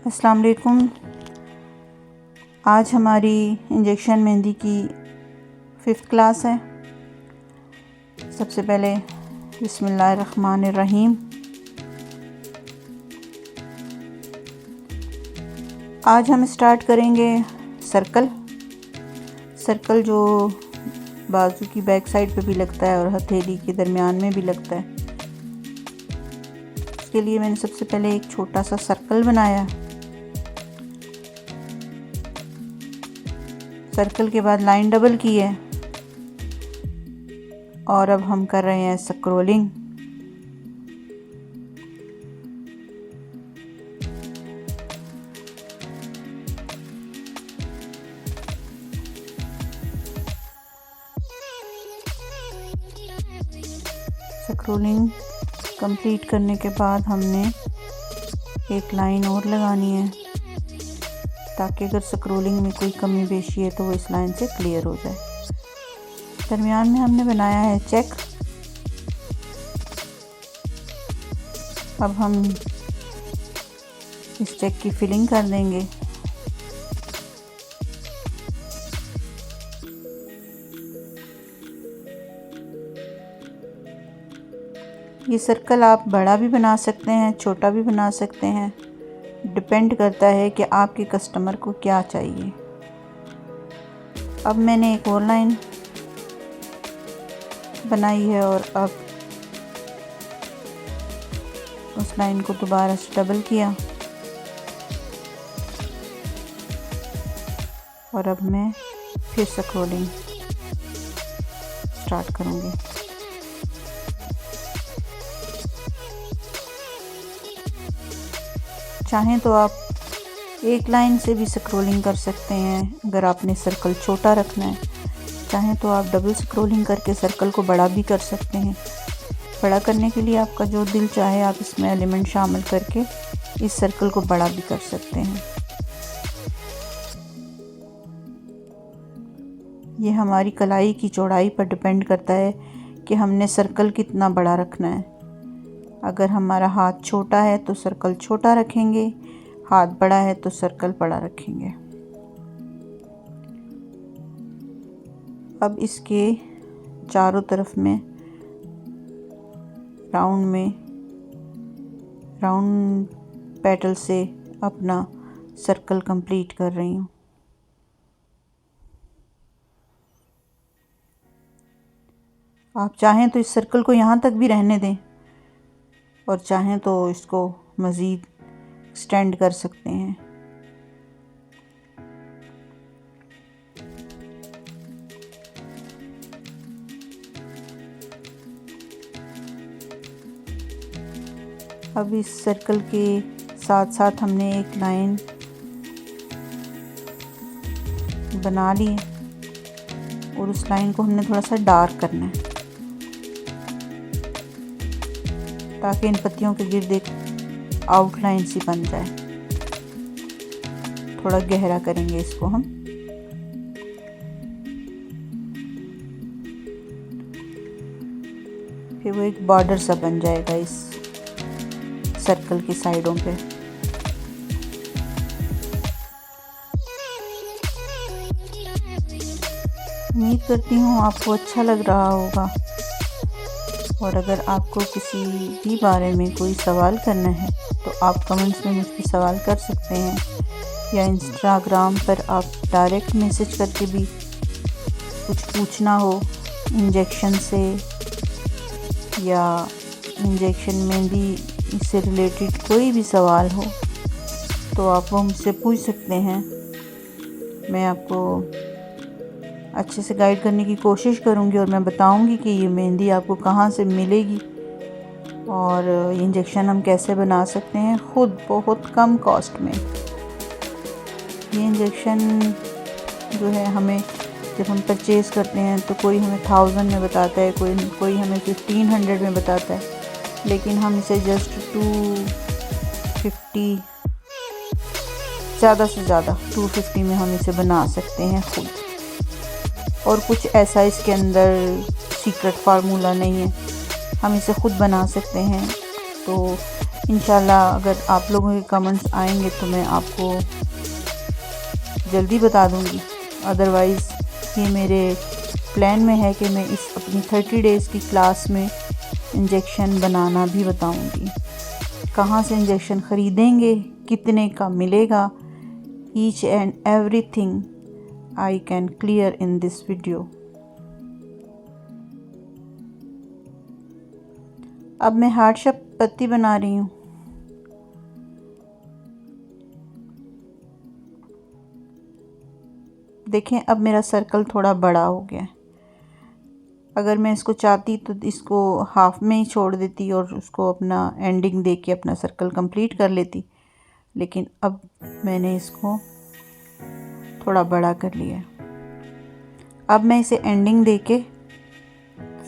अस्सलाम वालेकुम। आज हमारी इंजेक्शन मेहंदी की 5th क्लास है। सबसे पहले बिस्मिल्लाहिर्रहमानिर्रहीम। आज हम स्टार्ट करेंगे सर्कल जो बाजू की बैक साइड पे भी लगता है और हथेली के दरमियान में भी लगता है। इसके लिए मैंने सबसे पहले एक छोटा सा सर्कल बनाया। सर्कल के बाद लाइन डबल की है और अब हम कर रहे हैं स्क्रोलिंग। स्क्रोलिंग कंप्लीट करने के बाद हमने एक लाइन और लगानी है ताकि अगर स्क्रोलिंग में कोई कमी पेशी है तो वो इस लाइन से क्लियर हो जाए। दरमियान में हमने बनाया है चेक। अब हम इस चेक की फिलिंग कर देंगे। ये सर्कल आप बड़ा भी बना सकते हैं, छोटा भी बना सकते हैं, डिपेंड करता है कि आपके कस्टमर को क्या चाहिए। अब मैंने एक और लाइन बनाई है और अब उस लाइन को दोबारा से डबल किया और अब मैं फिर स्क्रोलिंग स्टार्ट करूँगी। चाहें तो आप एक लाइन से भी स्क्रोलिंग कर सकते हैं अगर आपने सर्कल छोटा रखना है। चाहें तो आप डबल स्क्रोलिंग करके सर्कल को बड़ा भी कर सकते हैं। बड़ा करने के लिए आपका जो दिल चाहे आप इसमें एलिमेंट शामिल करके इस सर्कल को बड़ा भी कर सकते हैं। ये हमारी कलाई की चौड़ाई पर डिपेंड करता है कि हमने सर्कल कितना बड़ा रखना है। अगर हमारा हाथ छोटा है तो सर्कल छोटा रखेंगे, हाथ बड़ा है तो सर्कल बड़ा रखेंगे। अब इसके चारों तरफ में राउंड पेटल से अपना सर्कल कंप्लीट कर रही हूँ। आप चाहें तो इस सर्कल को यहाँ तक भी रहने दें और चाहें तो इसको मज़ीद एक्सटेंड कर सकते हैं। अब इस सर्कल के साथ साथ हमने एक लाइन बना ली है और उस लाइन को हमने थोड़ा सा डार्क करना है ताकि इन पत्तियों के गिर्द एक आउटलाइन सी बन जाए। थोड़ा गहरा करेंगे इसको हम। फिर वो एक बॉर्डर सा बन जाएगा इस सर्कल की साइडों पे। उम्मीद करती हूँ आपको अच्छा लग रहा होगा और अगर आपको किसी भी बारे में कोई सवाल करना है तो आप कमेंट्स में मुझसे सवाल कर सकते हैं या इंस्टाग्राम पर आप डायरेक्ट मैसेज करके भी कुछ पूछना हो इंजेक्शन से या इंजेक्शन मेहंदी से रिलेटेड कोई भी सवाल हो तो आप वो मुझसे पूछ सकते हैं। मैं आपको अच्छे से गाइड करने की कोशिश करूंगी और मैं बताऊंगी कि ये मेहंदी आपको कहाँ से मिलेगी और ये इंजेक्शन हम कैसे बना सकते हैं खुद बहुत कम कॉस्ट में। ये इंजेक्शन जो है हमें जब हम परचेज़ करते हैं तो कोई हमें 1000 में बताता है, कोई हमें 1500 में बताता है, लेकिन हम इसे जस्ट 250 ज़्यादा से ज़्यादा 250 में हम इसे बना सकते हैं खुद। और कुछ ऐसा इसके अंदर सीक्रेट फार्मूला नहीं है, हम इसे खुद बना सकते हैं। तो इंशाल्लाह अगर आप लोगों के कमेंट्स आएंगे तो मैं आपको जल्दी बता दूंगी। अदरवाइज़ ये मेरे प्लान में है कि मैं इस अपनी 30 डेज़ की क्लास में इंजेक्शन बनाना भी बताऊंगी। कहाँ से इंजेक्शन ख़रीदेंगे, कितने का मिलेगा, each and everything I can clear in this video. अब मैं हार्ट शेप पत्ती बना रही हूँ। देखें अब मेरा सर्कल थोड़ा बड़ा हो गया है। अगर मैं इसको चाहती तो इसको हाफ में ही छोड़ देती और उसको अपना एंडिंग दे के अपना सर्कल कंप्लीट कर लेती, लेकिन अब मैंने इसको थोड़ा बड़ा कर लिया। अब मैं इसे एंडिंग दे के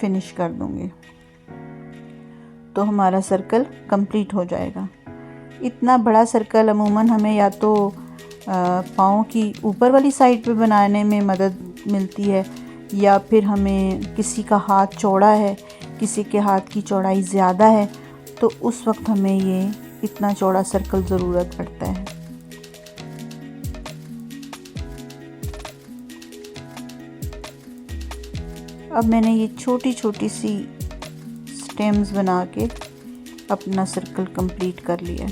फिनिश कर दूंगी तो हमारा सर्कल कंप्लीट हो जाएगा। इतना बड़ा सर्कल अमूमन हमें या तो पाँव की ऊपर वाली साइड पे बनाने में मदद मिलती है, या फिर हमें किसी का हाथ चौड़ा है, किसी के हाथ की चौड़ाई ज़्यादा है, तो उस वक्त हमें ये इतना चौड़ा सर्कल ज़रूरत पड़ता है। अब मैंने ये छोटी छोटी सी स्टेम्स बना के अपना सर्कल कंप्लीट कर लिया।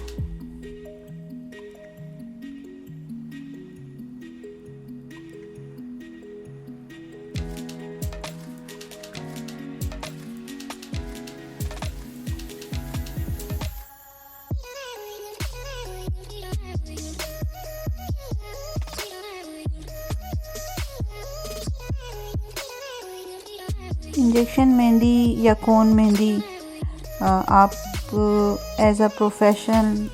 इंजेक्शन मेहंदी या कोन मेहंदी आप एज अ प्रोफेशन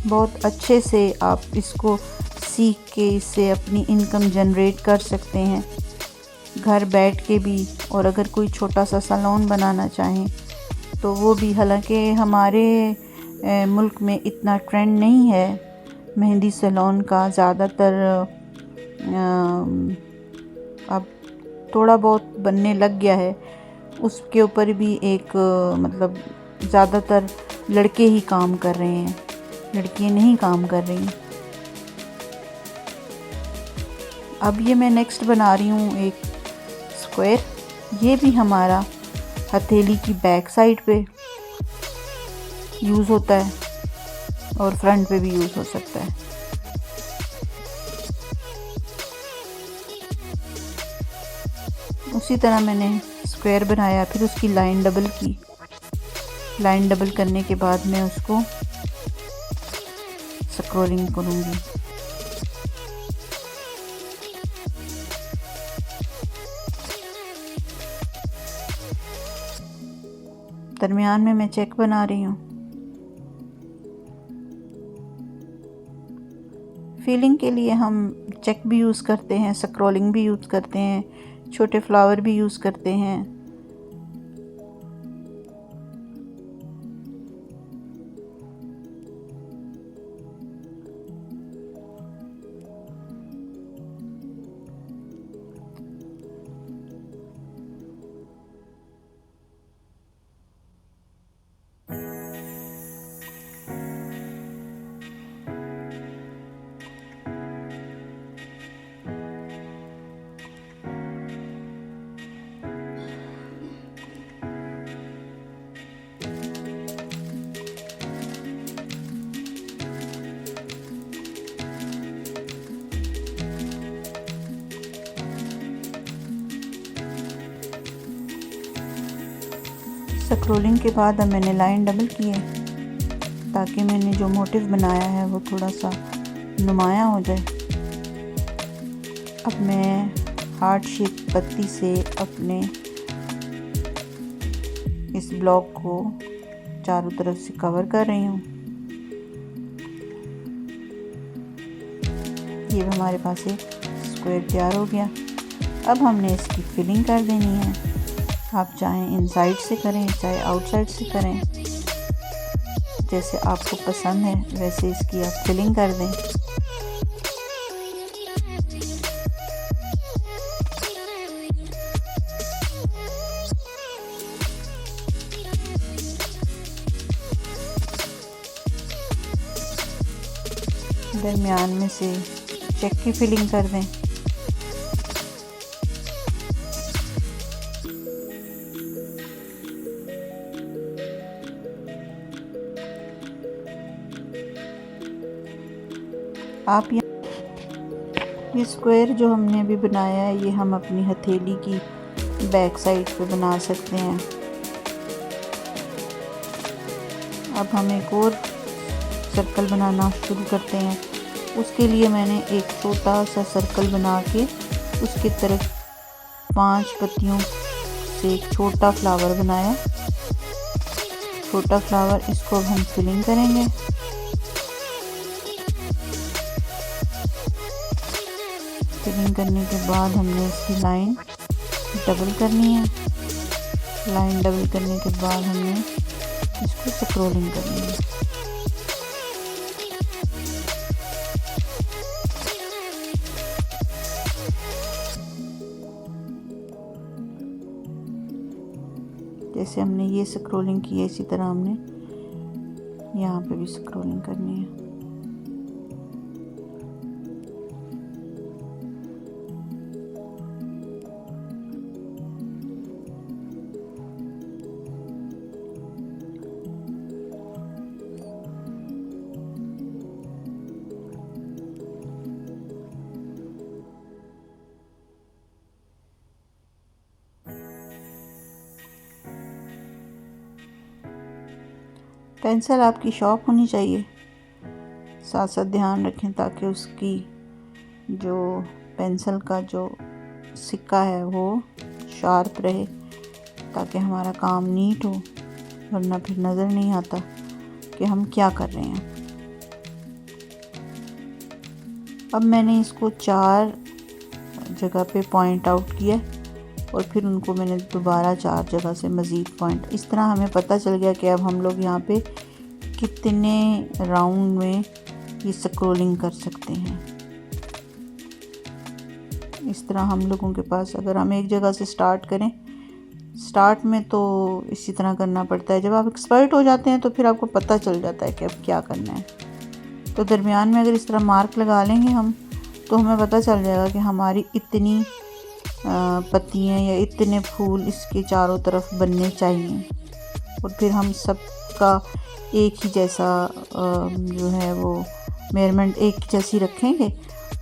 बहुत अच्छे से आप इसको सीख के इससे अपनी इनकम जनरेट कर सकते हैं घर बैठ के भी। और अगर कोई छोटा सा सैलून बनाना चाहें तो वो भी, हालांकि हमारे मुल्क में इतना ट्रेंड नहीं है मेहंदी सैलून का, ज़्यादातर अब थोड़ा बहुत बनने लग गया है। उसके ऊपर भी एक मतलब ज़्यादातर लड़के ही काम कर रहे हैं, लड़कियां नहीं काम कर रही। अब ये मैं नेक्स्ट बना रही हूँ एक स्क्वायर। ये भी हमारा हथेली की बैक साइड पे यूज़ होता है और फ्रंट पे भी यूज़ हो सकता है। उसी तरह मैंने स्क्वायर बनाया, फिर उसकी लाइन डबल की। लाइन डबल करने के बाद मैं उसको स्क्रोलिंग करूँगी। दरमियान में मैं चेक बना रही हूँ। फीलिंग के लिए हम चेक भी यूज़ करते हैं, स्क्रोलिंग भी यूज़ करते हैं, छोटे फ्लावर भी यूज़ करते हैं। स्क्रोलिंग के बाद अब मैंने लाइन डबल की है ताकि मैंने जो मोटिव बनाया है वो थोड़ा सा नुमायाँ हो जाए। अब मैं हार्ट शेप पत्ती से अपने इस ब्लॉक को चारों तरफ से कवर कर रही हूँ। ये हमारे पास एक स्क्वायर तैयार हो गया। अब हमने इसकी फिलिंग कर देनी है। आप चाहें इनसाइड से करें, चाहे आउटसाइड से करें, जैसे आपको पसंद है वैसे इसकी आप फिलिंग कर दें। दरमियान में से चेक की फिलिंग कर दें। आप ये स्क्वायर जो हमने अभी बनाया है, ये हम अपनी हथेली की बैक साइड पे बना सकते हैं। अब हम एक और सर्कल बनाना शुरू करते हैं। उसके लिए मैंने एक छोटा सा सर्कल बना के उसकी तरफ 5 पत्तियों से एक छोटा फ्लावर बनाया। छोटा फ्लावर, इसको हम फिलिंग करेंगे। फिलिंग करने के बाद हमने इसकी लाइन डबल करनी है। लाइन डबल करने के बाद हमने इसको स्क्रोलिंग करनी है। जैसे हमने ये स्क्रोलिंग की है, इसी तरह हमने यहाँ पे भी स्क्रोलिंग करनी है। पेंसिल आपकी शार्प होनी चाहिए। साथ साथ ध्यान रखें ताकि उसकी जो पेंसिल का जो सिक्का है वो शार्प रहे, ताकि हमारा काम नीट हो, वरना फिर नज़र नहीं आता कि हम क्या कर रहे हैं। अब मैंने इसको 4 जगह पे पॉइंट आउट किया और फिर उनको मैंने दोबारा 4 जगह से मज़ीद पॉइंट। इस तरह हमें पता चल गया कि अब हम लोग यहाँ पे कितने राउंड में ये स्क्रोलिंग कर सकते हैं। इस तरह हम लोगों के पास, अगर हम एक जगह से स्टार्ट करें, स्टार्ट में तो इसी तरह करना पड़ता है। जब आप एक्सपर्ट हो जाते हैं तो फिर आपको पता चल जाता है कि अब क्या करना है। तो दरमियान में अगर इस तरह मार्क लगा लेंगे हम, तो हमें पता चल जाएगा कि हमारी इतनी पत्तियाँ या इतने फूल इसके चारों तरफ बनने चाहिए। और फिर हम सबका एक ही जैसा जो है वो मेजरमेंट एक जैसी रखेंगे,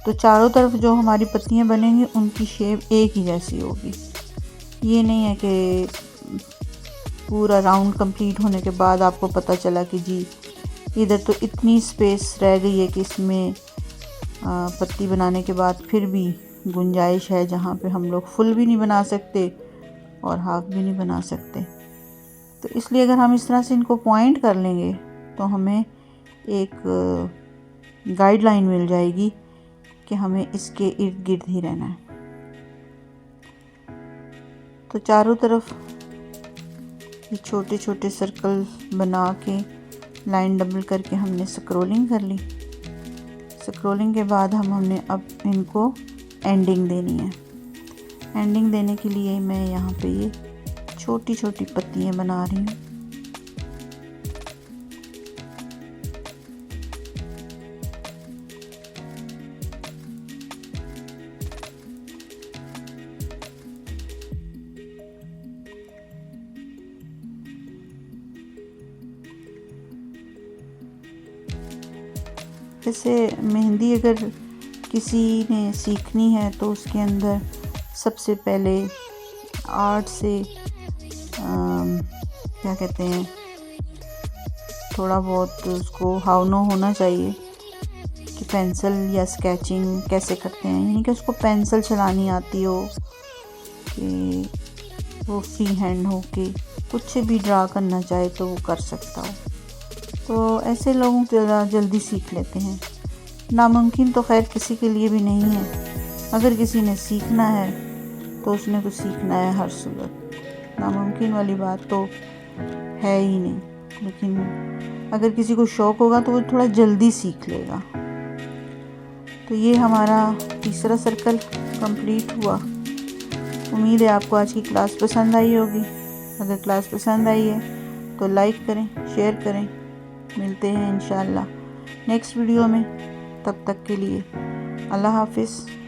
तो चारों तरफ जो हमारी पत्तियाँ बनेंगी उनकी शेप एक ही जैसी होगी। ये नहीं है कि पूरा राउंड कंप्लीट होने के बाद आपको पता चला कि जी इधर तो इतनी स्पेस रह गई है कि इसमें पत्ती बनाने के बाद फिर भी गुंजाइश है, जहाँ पे हम लोग फुल भी नहीं बना सकते और हाफ भी नहीं बना सकते। तो इसलिए अगर हम इस तरह से इनको पॉइंट कर लेंगे तो हमें एक गाइडलाइन मिल जाएगी कि हमें इसके इर्द गिर्द ही रहना है। तो चारों तरफ ये छोटे छोटे सर्कल बना के लाइन डबल करके हमने स्क्रोलिंग कर ली। स्क्रोलिंग के बाद हमने अब इनको एंडिंग देनी है। एंडिंग देने के लिए मैं यहाँ पे ये छोटी छोटी पत्तियाँ बना रही हूँ। जैसे मेहंदी अगर किसी ने सीखनी है तो उसके अंदर सबसे पहले आर्ट से क्या कहते हैं, थोड़ा बहुत उसको हावनो होना चाहिए कि पेंसिल या स्केचिंग कैसे करते हैं, यानी कि उसको पेंसिल चलानी आती हो, कि वो फ्री हैंड हो के कुछ भी ड्रा करना चाहे तो वो कर सकता हो। तो ऐसे लोग ज़्यादा जल्दी सीख लेते हैं। नामुमकिन तो खैर किसी के लिए भी नहीं है। अगर किसी ने सीखना है तो उसने तो सीखना है हर सूरत। नामुमकिन वाली बात तो है ही नहीं। लेकिन अगर किसी को शौक़ होगा तो वो थोड़ा जल्दी सीख लेगा। तो ये हमारा तीसरा सर्कल कंप्लीट हुआ। उम्मीद है आपको आज की क्लास पसंद आई होगी। अगर क्लास पसंद आई है तो लाइक करें, शेयर करें। मिलते हैं इंशाल्लाह नेक्स्ट वीडियो में। तब तक के लिए अल्लाह हाफिज़।